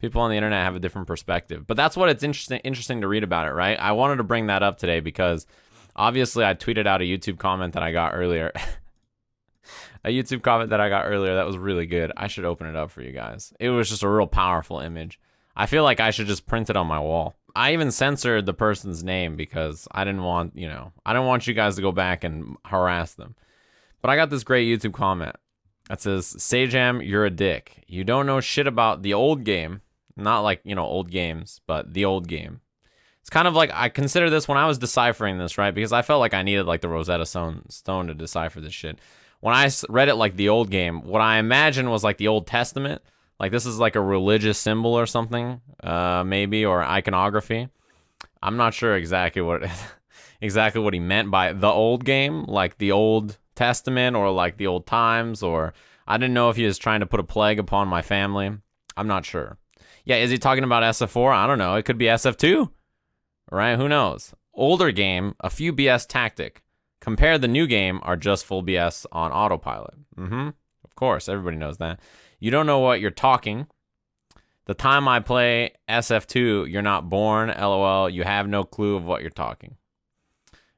People on the internet have a different perspective. But that's what it's interesting to read about it, right? I wanted to bring that up today because obviously I tweeted out a YouTube comment that I got earlier. A YouTube comment that I got earlier that was really good. I should open it up for you guys. It was just a real powerful image. I feel like I should just print it on my wall. I even censored the person's name because I didn't want, I don't want you guys to go back and harass them. But I got this great YouTube comment that says, Sajam, you're a dick. You don't know shit about the old game. Not like, old games, but the old game. It's kind of like, I consider this when I was deciphering this, right? Because I felt like I needed like the Rosetta Stone to decipher this shit. When I read it like the old game, what I imagined was like the Old Testament. Like this is like a religious symbol or something, maybe, or iconography. I'm not sure exactly what he meant by the old game, like the Old Testament or like the old times, or I didn't know if he was trying to put a plague upon my family. I'm not sure. Yeah, is he talking about SF4? I don't know. It could be SF2, right? Who knows? Older game, a few BS tactic. Compare the new game are just full BS on autopilot. Of course, everybody knows that. You don't know what you're talking. The time I play SF2, you're not born. LOL, you have no clue of what you're talking.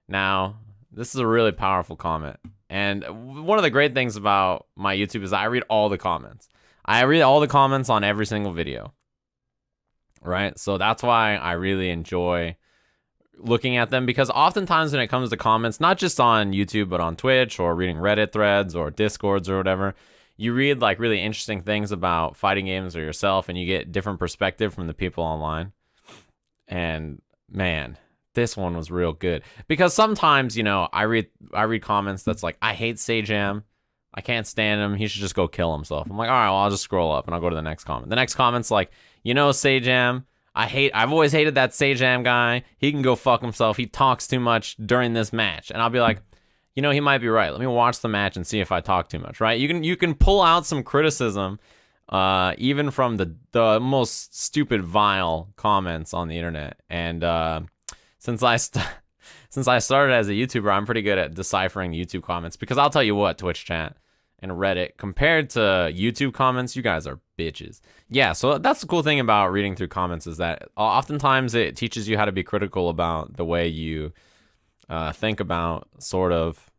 Now, this is a really powerful comment. And one of the great things about my YouTube is I read all the comments. I read all the comments on every single video. Right? So that's why I really enjoy looking at them, because oftentimes when it comes to comments, not just on YouTube, but on Twitch or reading Reddit threads or Discords or whatever, you read like really interesting things about fighting games or yourself, and you get different perspective from the people online. And man, this one was real good, because sometimes, I read comments that's like, I hate Sajam. I can't stand him. He should just go kill himself. I'm like, all right, well, I'll just scroll up and I'll go to the next comment. The next comment's like, Sajam, I've always hated that Sajam guy. He can go fuck himself. He talks too much during this match. And I'll be like, he might be right. Let me watch the match and see if I talk too much, right? You can pull out some criticism, even from the most stupid, vile comments on the internet. And since I started as a YouTuber, I'm pretty good at deciphering YouTube comments, because I'll tell you what, Twitch chat and Reddit, compared to YouTube comments, you guys are bitches. Yeah, so that's the cool thing about reading through comments, is that oftentimes it teaches you how to be critical about the way you think about sort of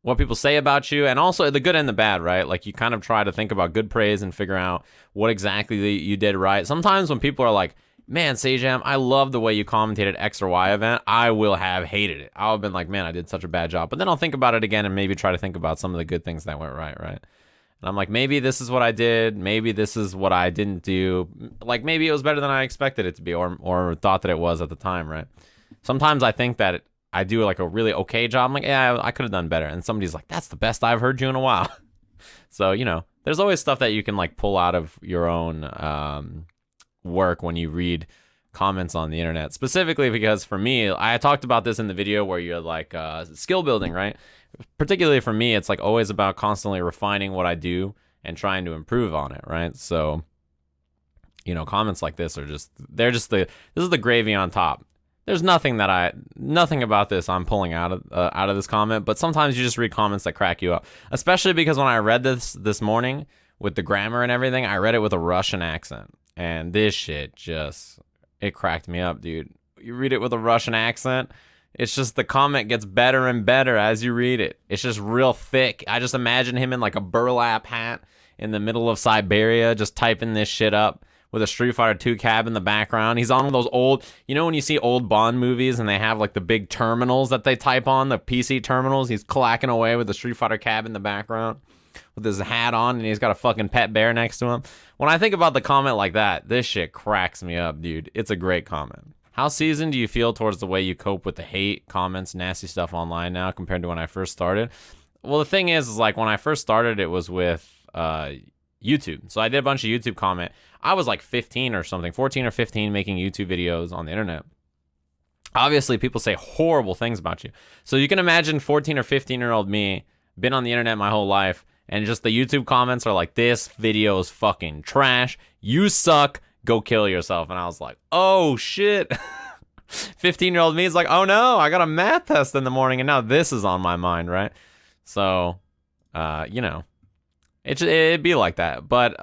what people say about you, and also the good and the bad, right? Like you kind of try to think about good praise and figure out what exactly you did right. Sometimes when people are like, man, Sajam, I love the way you commentated X or Y event, I will have hated it. I'll have been like, man, I did such a bad job. But then I'll think about it again and maybe try to think about some of the good things that went right? And I'm like, maybe this is what I did. Maybe this is what I didn't do. Like maybe it was better than I expected it to be, or thought that it was at the time, right? Sometimes I think that I do like a really okay job. I'm like, yeah, I could have done better. And somebody's like, that's the best I've heard you in a while. So, there's always stuff that you can like pull out of your own work when you read comments on the internet, specifically because for me, I talked about this in the video where you're like skill building, right? Particularly for me, it's like always about constantly refining what I do and trying to improve on it, right? So, comments like this are this is the gravy on top. There's nothing about this I'm pulling out of this comment, but sometimes you just read comments that crack you up, especially because when I read this morning with the grammar and everything, I read it with a Russian accent. And this shit it cracked me up, dude. You read it with a Russian accent, it's just the comment gets better and better as you read it. It's just real thick. I just imagine him in like a burlap hat in the middle of Siberia, just typing this shit up with a Street Fighter 2 cab in the background. He's on one of those old, when you see old Bond movies and they have like the big terminals that they type on, the PC terminals, he's clacking away with the Street Fighter cab in the background with his hat on, and he's got a fucking pet bear next to him. When I think about the comment like that, this shit cracks me up, dude. It's a great comment. How seasoned do you feel towards the way you cope with the hate, comments, nasty stuff online now compared to when I first started? Well, the thing is like when I first started, it was with YouTube. So I did a bunch of YouTube comment. I was like 15 or something, 14 or 15, making YouTube videos on the internet. Obviously, people say horrible things about you. So you can imagine 14 or 15-year-old me, been on the internet my whole life, and just the YouTube comments are like, this video is fucking trash. You suck. Go kill yourself. And I was like, oh, shit. 15-year-old me is like, oh, no, I got a math test in the morning, and now this is on my mind, right? So, it'd be like that. But,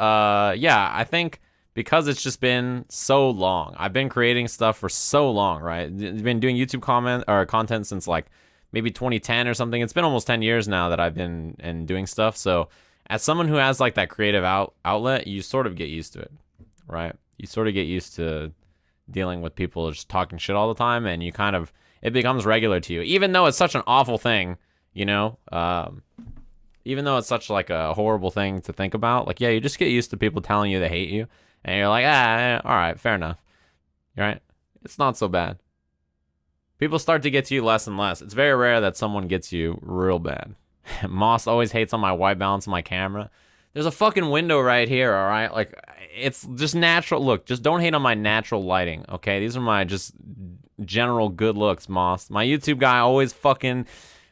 yeah, I think because it's just been so long. I've been creating stuff for so long, right? I've been doing YouTube content since like maybe 2010 or something. It's been almost 10 years now that I've been doing stuff. So as someone who has like that creative outlet, you sort of get used to it, right? You sort of get used to dealing with people just talking shit all the time, and it becomes regular to you, even though it's such an awful thing, you know? Even though it's such like a horrible thing to think about, like, yeah, you just get used to people telling you they hate you, and you're like, all right, fair enough, right? It's not so bad. People start to get to you less and less. It's very rare that someone gets you real bad. Moss always hates on my white balance on my camera. There's a fucking window right here, all right? Like, it's just natural. Look, just don't hate on my natural lighting, okay? These are my just general good looks, Moss. My YouTube guy always fucking...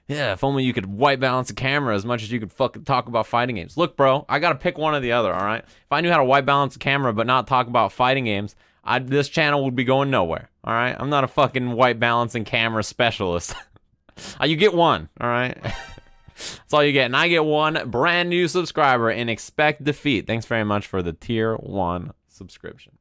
Yeah, if only you could white balance a camera as much as you could fucking talk about fighting games. Look, bro, I gotta pick one or the other, all right? If I knew how to white balance a camera but not talk about fighting games, this channel would be going nowhere, all right? I'm not a fucking white balancing camera specialist. You get one, all right? That's all you get. And I get one brand new subscriber and expect defeat. Thanks very much for the tier 1 subscription.